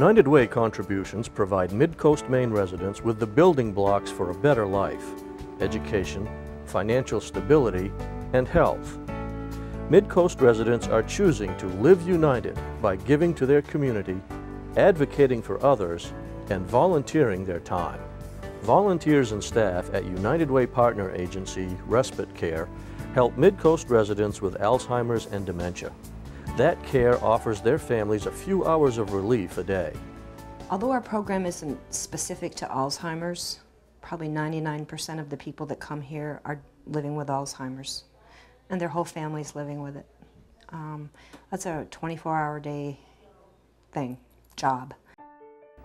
United Way contributions provide Mid-Coast Maine residents with the building blocks for a better life: education, financial stability, and health. Mid-Coast residents are choosing to live united by giving to their community, advocating for others, and volunteering their time. Volunteers and staff at United Way partner agency Respite Care help Mid-Coast residents with Alzheimer's and dementia. That care offers their families a few hours of relief a day. Although our program isn't specific to Alzheimer's, probably 99% of the people that come here are living with Alzheimer's, and their whole family's living with it. That's a 24-hour-a-day job.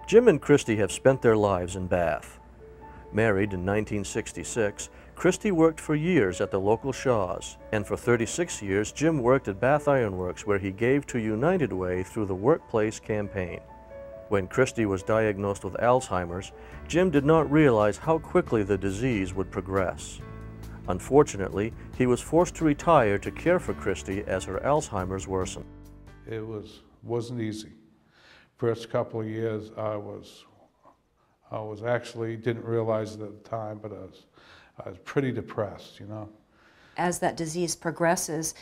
Jim and Christy have spent their lives in Bath. Married in 1966, Christy worked for years at the local Shaws, and for 36 years Jim worked at Bath Iron Works, where he gave to United Way through the workplace campaign. When Christy was diagnosed with Alzheimer's, Jim did not realize how quickly the disease would progress. Unfortunately, he was forced to retire to care for Christy as her Alzheimer's worsened. It wasn't easy. First couple of years I was actually, didn't realize it at the time, but I was pretty depressed, you know. As that disease progresses,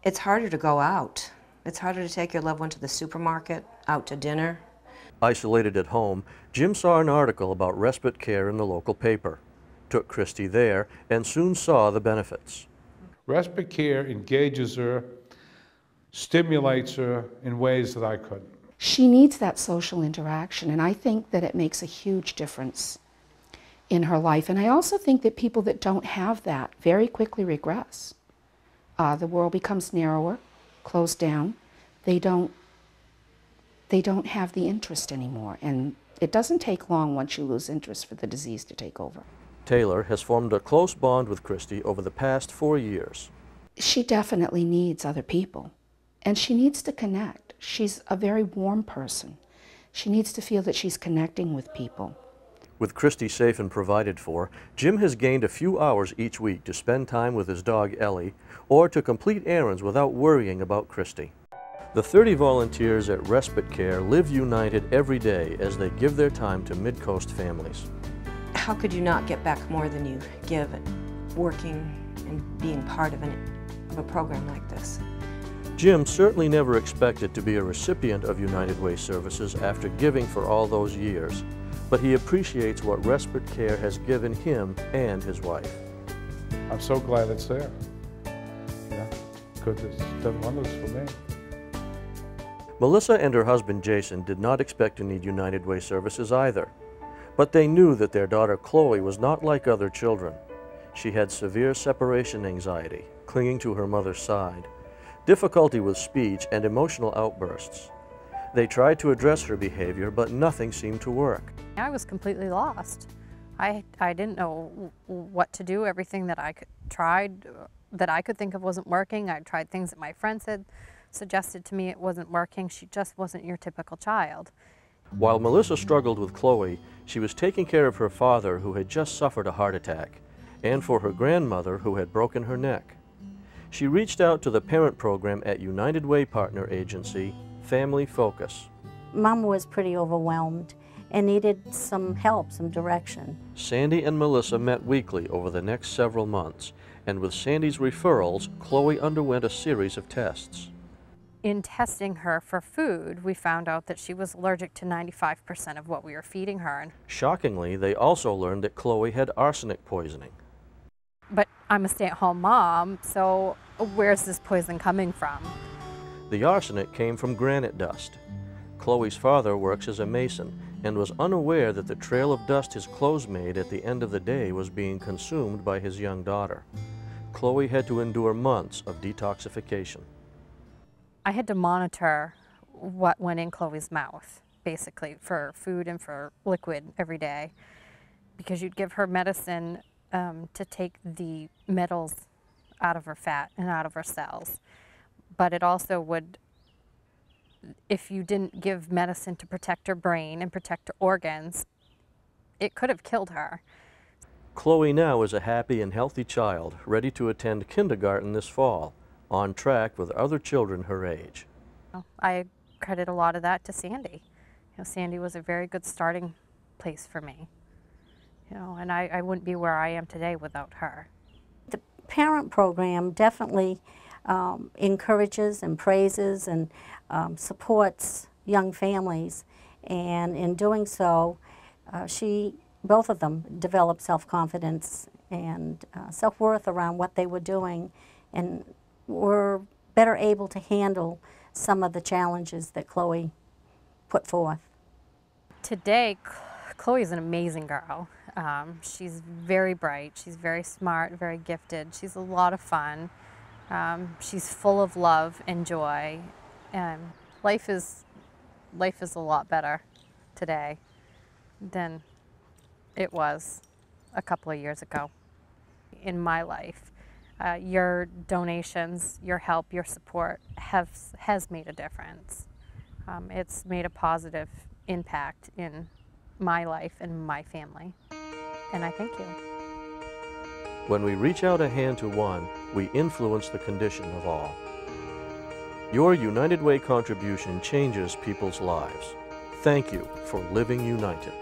it's harder to go out. It's harder to take your loved one to the supermarket, out to dinner. Isolated at home, Jim saw an article about respite care in the local paper, took Christy there, and soon saw the benefits. Respite care engages her, stimulates her in ways that I couldn't. She needs that social interaction, and I think that it makes a huge difference in her life. And I also think that people that don't have that very quickly regress. The world becomes narrower, closed down. They don't have the interest anymore, and it doesn't take long once you lose interest for the disease to take over. Taylor has formed a close bond with Christy over the past 4 years. She definitely needs other people, and she needs to connect. She's a very warm person. She needs to feel that she's connecting with people. With Christy safe and provided for, Jim has gained a few hours each week to spend time with his dog Ellie, or to complete errands without worrying about Christy. The 30 volunteers at Respite Care live united every day as they give their time to Mid-Coast families. How could you not get back more than you give at working and being part of a program like this? Jim certainly never expected to be a recipient of United Way services after giving for all those years, but he appreciates what Respite Care has given him and his wife. I'm so glad it's there. Yeah, because it's done wonders for me. Melissa and her husband Jason did not expect to need United Way services either, but they knew that their daughter Chloe was not like other children. She had severe separation anxiety, clinging to her mother's side, difficulty with speech, and emotional outbursts. They tried to address her behavior, but nothing seemed to work. I was completely lost. I didn't know what to do. Everything that I tried that I could think of wasn't working. I tried things that my friends had suggested to me. It wasn't working. She just wasn't your typical child. While Melissa struggled with Chloe, she was taking care of her father, who had just suffered a heart attack, and for her grandmother, who had broken her neck. She reached out to the parent program at United Way partner agency, Family Focus. Mom was pretty overwhelmed and needed some help, some direction. Sandy and Melissa met weekly over the next several months, and with Sandy's referrals, Chloe underwent a series of tests. In testing her for food, we found out that she was allergic to 95% of what we were feeding her. Shockingly, they also learned that Chloe had arsenic poisoning. But I'm a stay-at-home mom, so where's this poison coming from? The arsenic came from granite dust. Chloe's father works as a mason and was unaware that the trail of dust his clothes made at the end of the day was being consumed by his young daughter. Chloe had to endure months of detoxification. I had to monitor what went in Chloe's mouth, basically, for food and for liquid every day, because you'd give her medicine to take the metals out of her fat and out of her cells. But it also would, if you didn't give medicine to protect her brain and protect her organs, it could have killed her. Chloe now is a happy and healthy child, ready to attend kindergarten this fall, on track with other children her age. I credit a lot of that to Sandy. Sandy was a very good starting place for me. And I wouldn't be where I am today without her. The parent program definitely encourages and praises and supports young families, and in doing so, both of them developed self-confidence and self-worth around what they were doing, and were better able to handle some of the challenges that Chloe put forth. Today, Chloe's an amazing girl. She's very bright, she's very smart, very gifted, she's a lot of fun. She's full of love and joy, and life is a lot better today than it was a couple of years ago. In my life, your donations, your help, your support has made a difference. It's made a positive impact in my life and my family, and I thank you. When we reach out a hand to one, we influence the condition of all. Your United Way contribution changes people's lives. Thank you for living united.